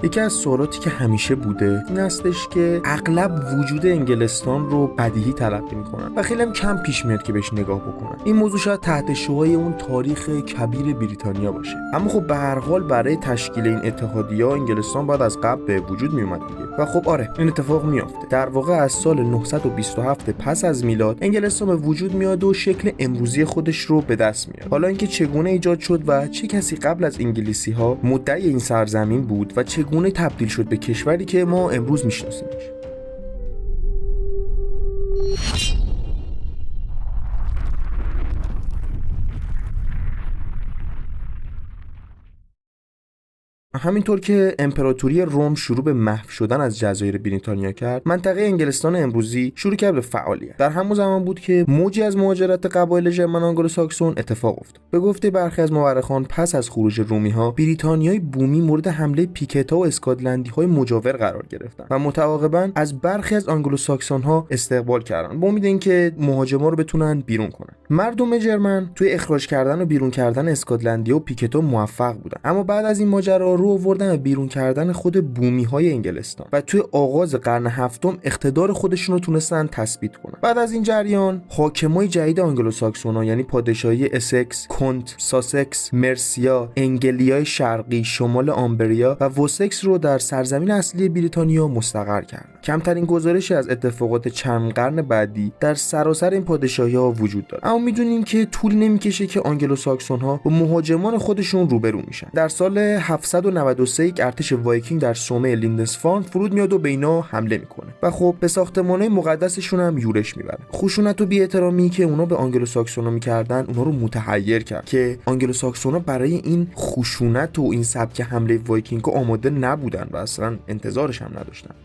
یکی از سوالاتی که همیشه بوده این هستش که اغلب وجود انگلستان رو بدیهی تلقی میکنن و خیلی هم کم پیش میاد که بهش نگاه بکنن. این موضوع شاید تحت شعاع اون تاریخ کبیر بریتانیا باشه، اما خب به هر حال برای تشکیل این اتحادیه انگلستان باید از قبل به وجود میومد دیگه. و خب آره این اتفاق میافته. در واقع از سال 927 پس از میلاد انگلستان به وجود میاد و شکل امروزی خودش رو به دست میاره. حالا اینکه چگونه ایجاد شد و چه کسی قبل از انگلیسی ها مدعی این سرزمین بود و چگونه تبدیل شد به کشوری که ما امروز میشناسیمش. همینطور که امپراتوری روم شروع به محو شدن از جزایر بریتانیا کرد، منطقه انگلستان امروزی شروع کرد به فعالیت. در همون زمان بود که موجی از مهاجرت قبایل ژرمن آنگلو ساکسون اتفاق افتاد. به گفته برخی از مورخان پس از خروج رومی‌ها، بریتانیای بومی مورد حمله پیکتا و اسکاتلندی‌های مجاور قرار گرفتند و متعاقباً از برخی از آنگلو ساکسون‌ها استقبال کردند با امید اینکه مهاجما رو بتونن بیرون کنن. مردم ژرمن توی اخراج کردن و بیرون کردن اسکاتلندیا و پیکتا موفق بودند، اما بعد از این ماجرا رو آوردن به بیرون کردن خود بومی‌های انگلستان و توی آغاز قرن هفتم اقتدار خودشون رو تونستن تثبیت کنن. بعد از این جریان حاکمای جدید آنگلوساکسون‌ها یعنی پادشاهی اسکس، کنت، ساسکس، مرسیا، انگلیای شرقی، شمال آمبریا و وسکس رو در سرزمین اصلی بریتانیا مستقر کردن. کمترین گزارشی از اتفاقات چند قرن بعدی در سراسر این پادشاهی‌ها وجود داره، اما میدونیم که طول نمی‌کشه که آنگلوساکسون‌ها با مهاجمان خودشون روبرو میشن. در سال 793 یک ارتش وایکینگ در صومعه لیندسفارن فرود میاد و به اینا حمله میکنه و خب به ساختمان‌های مقدسشون هم یورش میبره. خشونت و بی‌احترامی که اونا به آنگلوساکسون‌ها میکردن اونا رو متحیر کرد که آنگلوساکسون‌ها برای این خشونت و این سبک حمله وایکینگ‌ها آماده نبودن و اصلا انتظارش هم نداشتن.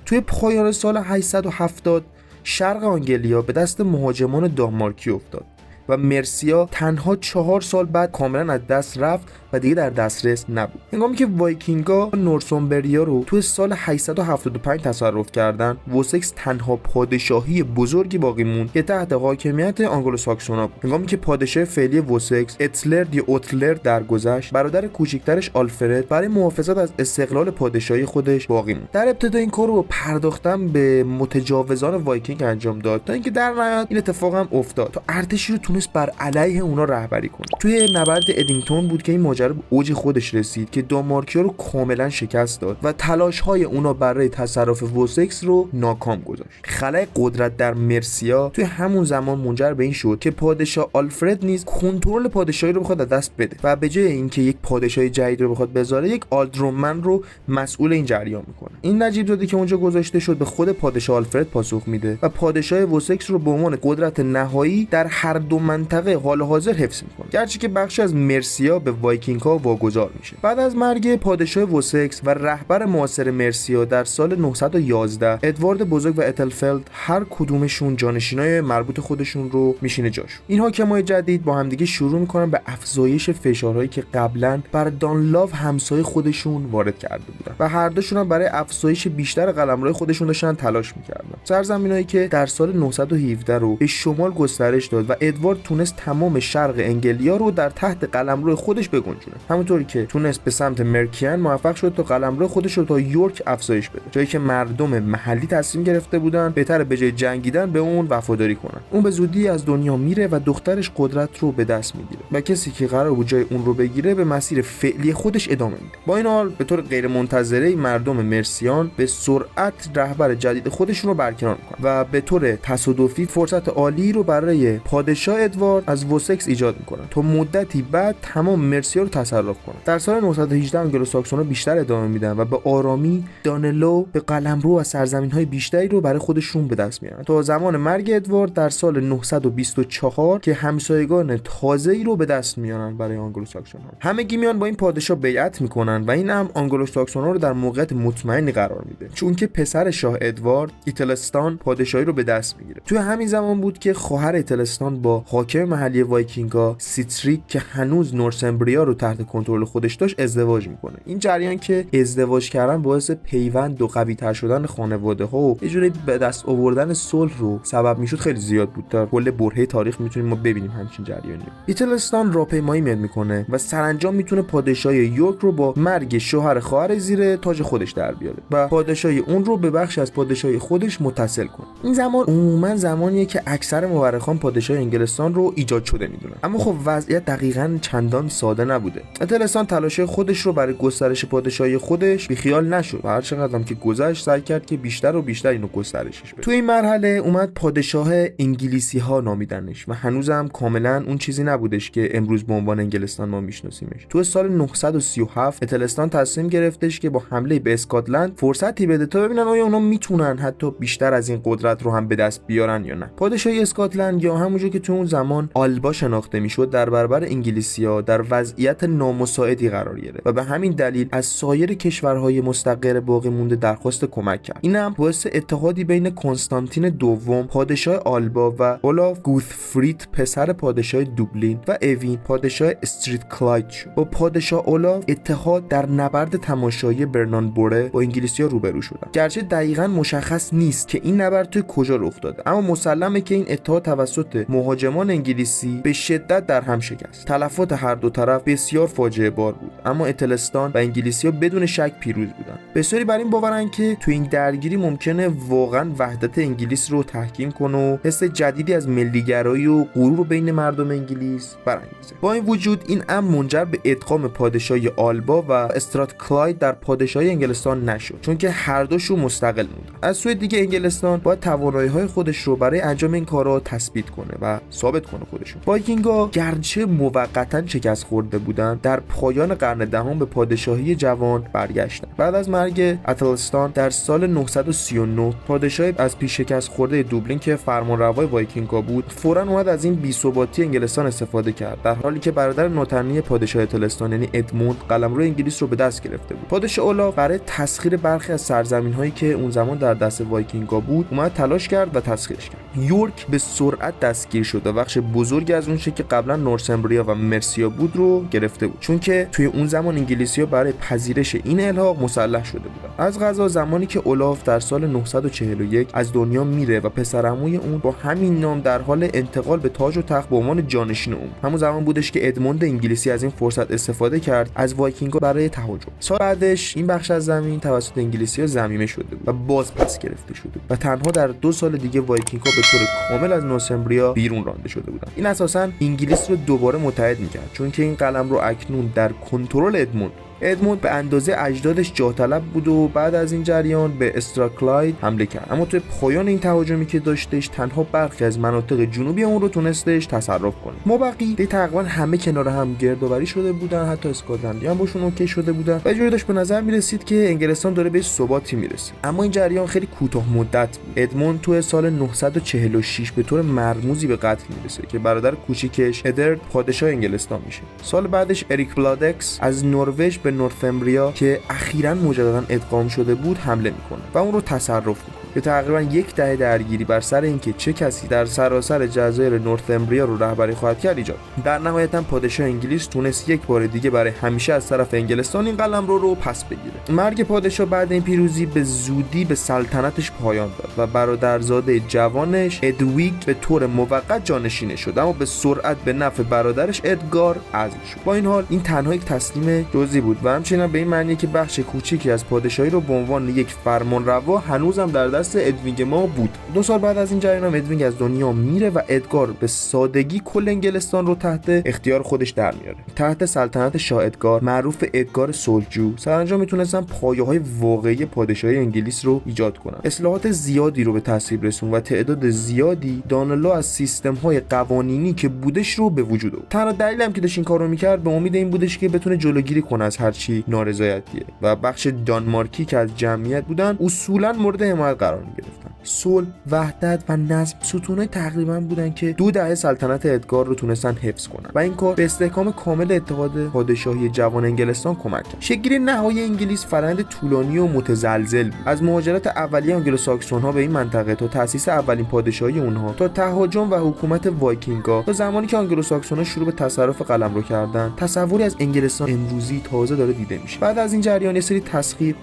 توی پایان سال 870 شرق آنگلیا به دست مهاجمان دانمارکی افتاد و مرسیا تنها 4 سال بعد کاملا از دست رفت و دیگه در دسترس نبود. هنگامی که وایکینگا نورسومبریا رو توی سال 875 تصرف کردن، وسکس تنها پادشاهی بزرگی باقی موند که تحت حاکمیت آنگلوساکسون‌ها بود. هنگامی که پادشاه فعلی وسکس اتلرد یا اوتلر درگذشت، برادر کوچکترش آلفرد برای محافظت از استقلال پادشاهی خودش باقی موند. در ابتدا این کار رو پرداختن به متجاوزان وایکینگ انجام داد تا اینکه در نهایت این اتفاق هم افتاد تا ارتشی رو تونست بر علیه اونا رهبری کنه. توی نبرد ادینگتون بود که این ماجرا به اوج خودش رسید که دانمارکیا رو کاملا شکست داد و تلاش‌های اونا برای تصرف وسکس رو ناکام گذاشت. خلای قدرت در مرسیا توی همون زمان منجر به این شد که پادشاه آلفرد نیز کنترل پادشاهی رو بخواد از دست بده و به جای اینکه یک پادشاه جدید رو بخواد بذاره، یک آلدرومن رو مسئول این جریان میکنه. این نجیب زاده که اونجا گذاشته شد به خود پادشاه آلفرد پاسخ میده و پادشاه وسکس رو به عنوان قدرت نهایی در هر دو منطقه حال حاضر حفظ میکنه، گرچه که بخشی از مرسیا به وایکینگ‌ها واگذار میشه. بعد از مرگ پادشاه وسکس و رهبر معاصر مرسیا در سال 911 ادوارد بزرگ و اتلفلد هر کدومشون جانشینای مربوط خودشون رو میشینه جاشون. این حاکمای جدید با همدیگه شروع میکنن به افزایش فشارهایی که قبلا بر دانلاو همسایه خودشون وارد کرده بودن و هر دوشون هم برای افزایش بیشتر قلمرو خودشون داشتن تلاش میکردن. سرزمینایی که در سال 917 رو به شمال گسترش داد و ادوارد تونست تمام شرق انگلیا رو در تحت قلمرو خودش بگنجونه. همونطوری که تونست به سمت مرکین موفق شد تا قلمرو خودش رو تا یورک افزایش بده، جایی که مردم محلی تصمیم گرفته بودن بهتره به جای جنگیدن به اون وفاداری کنن. اون به زودی از دنیا میره و دخترش قدرت رو به دست میگیره و کسی که قرار بود جای اون رو بگیره به مسیر فعلی خودش ادامه میده. با این حال به طور غیر منتظره مردم مرسیان به سرعت رهبر جدید خودشون رو برکنار میکنن و به طور تصادفی فرصت عالی رو برای پادشاه ادوارد از وسکس ایجاد میکنن تا مدتی بعد تمام مرسیا رو تصرف کنن. در سال 918 آنگلوساکسون‌ها بیشتر ادامه میدن و به آرامی دانلو به قلمرو و سرزمین‌های بیشتری رو برای خودشون به دست میارن تا زمان مرگ ادوارد در سال 924 که همسایگان تازه‌ای رو به دست میارن برای آنگلوساکسون‌ها. همگی میان با این پادشاه بیعت میکنن و این هم آنگلوساکسون‌ها رو در موقعیت مطمئنی قرار میده، چون که پسر شاه ادوارد ایتلستان پادشاهی رو به دست میگیره. توی همین زمان بود که خواهر ایتلستان با حاکم محلی وایکینگا سیتریک که هنوز نورسمبریا رو تحت کنترل خودش داشت ازدواج میکنه. این جریان که ازدواج کردن باعث پیوند و قوی‌تر شدن خانواده ها و یه جوری به دست آوردن صلح رو سبب میشد خیلی زیاد بود. در کل برهه تاریخ میتونیم ما ببینیم همچین جریانی. ایتلستان راهپیمایی میکنه و سرانجام میتونه پادشاه یورک رو با مرگ شوهر خواهر زیر تاج خودش در بیاره و پادشاهی اون رو به بخش از پادشاهی خودش متصل کنه. این زمان عموما زمانیه که اکثر مورخان پادشاه انگلستان رو ایجاد شده میدونن. اما خب وضعیت دقیقاً چندان ساده نبوده. ایتلستان تلاش خودش رو برای گسترش پادشاهی خودش بیخیال نشد و هر چقدر هم که گذشت سعی کرد که بیشتر و بیشتر اینو گسترشش بده. تو این مرحله اومد پادشاه انگلیسی ها نامیدنش و هنوزم کاملا اون چیزی نبودش که امروز به عنوان انگلستان ما میشناسیمش. تو سال 937 ایتلستان تصمیم گرفتش که با حمله به اسکاتلند فرصتی بده تا ببینن آیا اونا میتونن حتی بیشتر از این قدرت رو هم به دست بیارن یا نه. پادشاهی اسکاتلند یا همونجور که تو اون زمان آلبا شناخته میشد در برابر انگلیسی‌ها در وضعیت نامساعدی قرار گرفت و به همین دلیل از سایر کشورهای مستقر باقی مونده درخواست کمک کرد. این هم باعث اتحادی بین کنستانتین دوم پادشاه آلبا و اولاف گوثفرید پسر پادشاه دوبلین و اوین پادشاه استریت کلاید شد. با پادشاه اولاف اتحاد در نبرد تماشایی برنانبوره با انگلیسی‌ها روبرو شدند. گرچه دقیقاً مشخص نیست که این نبرد توی کجا رخ داده، اما مسلمه که این اتحاد توسط مهاجمان انگلیسی به شدت در هم شکست. تلفات هر دو طرف بسیار فاجعه بار بود، اما ایتلستان و انگلیسی‌ها بدون شک پیروز بودند. بسیاری بر این باورن که تو این درگیری ممکنه واقعاً وحدت انگلیس رو تحکیم کنه و حس جدیدی از ملیگرایی و غرور بین مردم انگلیس برانگیزه. با این وجود این امر منجر به ادغام پادشاهی آلبا و استرات کلاید در پادشاهی انگلستان نشد، چون که هر دوشون مستقل موندن. از سوی دیگه انگلستان باید توانایی‌های خودش رو برای انجام این کارا تثبیت کنه و ثابت کنه خودشون. وایکینگ‌ها گرچه موقتاً شکست خورده بودند، در پایان قرن دهم به پادشاهی جوان برگشتند. بعد از مرگ اتلستان در سال 939 پادشاه از پیش شکست خورده دوبلین که فرمانروای وایکینگ‌ها بود، فوراً اومد از این بی‌ثباتی انگلستان استفاده کرد، در حالی که برادر ناتنی پادشاه اتلستان یعنی ادموند قلمرو انگلیس رو به دست گرفته بود. پادشاه اولاف برای تسخیر برخی از سرزمین‌هایی که اون زمان در دست وایکینگ‌ها بود، اومد تلاش کرد و تسخیرش کرد. یورک به سرعت دستگیر شد و بخش بزرگی از اون چه که قبلا نورسمبریا و مرسیا بود رو گرفته بود، چون که توی اون زمان انگلیسی‌ها برای پذیرش این الحاق مسلح شده بودن. از قضا زمانی که اولاف در سال 941 از دنیا میره و پسرعموی اون با همین نام در حال انتقال به تاج و تخت به عنوان جانشین اون، همون زمان بودش که ادموند انگلیسی از این فرصت استفاده کرد از وایکینگ‌ها برای تهاجم. سال بعدش این بخش از زمین توسط انگلیسی‌ها ضمیمه شده بود و باز پس گرفته شده و تنها در 2 سال دیگه وایکینگ‌ها به طور کامل از نورسمبریا بیرون رانده شده بودند. این اساساً انگلیس رو دوباره متحد می‌کرد، چون که این قلم رو اکنون در کنترل ادموند به اندازه اجدادش جاه طلب بود و بعد از این جریان به استراکلاید حمله کرد، اما توی پایان این تهاجمی که داشتش تنها برخی از مناطق جنوبی اون رو تونستش تصرف کنه. مابقی تقریبا همه کنار هم گردآوری شده بودن، حتی اسکاتلندی هم باشون اوکی شده بودن و جوری داشت به نظر میرسید که انگلستان داره به ثباتی میرسه. اما این جریان خیلی کوتاه مدت بود. ادموند توی سال 946 به طور مرموزی به قتل میرسه که برادر کوچیکش ادرد پادشاه انگلستان میشه. سال بعدش اریک بلادکس از نروژ به نورتھمبریا که اخیراً مجدداً ادغام شده بود حمله میکنه و اون رو تصرف میکنه. که تقریباً 1 دهه درگیری بر سر اینکه چه کسی در سراسر جزایر نورتھمبریا رو رهبری خواهد کرد ایجاد. در نهایت پادشاه انگلیس تونست یک بار دیگه برای همیشه از طرف انگلستان این قلمرو رو پس بگیره. مرگ پادشاه بعد این پیروزی به زودی به سلطنتش پایان داد و برادرزاده جوانش ادویگ به طور موقت جانشین شد، اما به سرعت به نفع برادرش ادگار عزل شد. با این حال این تنها یک تسلیم جزئی بود و همچنین به این معنی که بخش کوچیکی از پادشاهی رو به عنوان یک فرمانروا هنوزم در دست ادوینگ ما بود. 2 سال بعد از این جریان ادوینگ از دنیا میره و ادگار به سادگی کل انگلستان رو تحت اختیار خودش در میاره. تحت سلطنت شاه ادگار معروف ادگار صلحجو سرانجام میتونستن پایه‌های واقعی پادشاهی انگلیس رو ایجاد کنن. اصلاحات زیادی رو به تصویب رسون و تعداد زیادی دانلو از سیستم‌های قوانینی که بودش رو به وجود آورد. تنها دلیلی هم که داشت این کارو میکرد به امید این بودش که بتونه جلوگیری کنه از هر چی نارضایتیه و بخش دانمارکی که از جمعیت بودن اصولاً مورد حمایت قرار می‌گرفتن. صلح، وحدت و نظم ستونای تقریبا بودن که 2 دهه سلطنت ادگار رو تونستن حفظ کنن و این کار به استحکام کامل اتحاد پادشاهی جوان انگلستان کمک کرد. شکل‌گیری نهایی انگلیس فرآیند طولانی و متزلزل بود. از مهاجرت اولیه آنگلوساکسون‌ها به این منطقه تا تأسیس اولین پادشاهی اونها، تا تهاجم و حکومت وایکینگ‌ها، تا زمانی که آنگلوساکسون‌ها شروع به تصرف قلمرو کردن، تصوری از انگلستان امروزی تازه داره دیده میشه. بعد از این جریان سری تسخیر،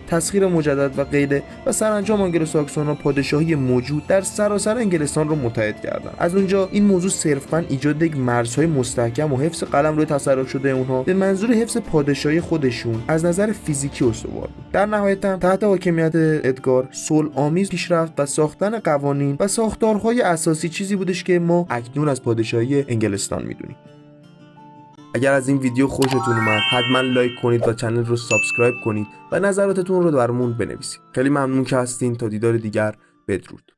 تسخیر مجدد و غیره و سرانجام آنگلوساکسون‌ها پادشاهی موجود در سراسر انگلستان رو متحد کردند. از اونجا این موضوع صرفاً ایجاد یک مرزهای مستحکم و حفظ قلمرو تصرف شده اونها به منظور حفظ پادشاهی خودشون از نظر فیزیکی استوار بود. در نهایت هم تحت حاکمیت ادگار صلح آمیز پیش رفت و ساختن قوانین و ساختارهای اساسی چیزی بودش که ما اکنون از پادشاهی انگلستان میدونیم. اگر از این ویدیو خوشتون اومد حتما لایک کنید و کانال رو سابسکرایب کنید و نظراتتون رو برامون بنویسید. خیلی ممنون که هستین. تا دیدار دیگر، بدرود.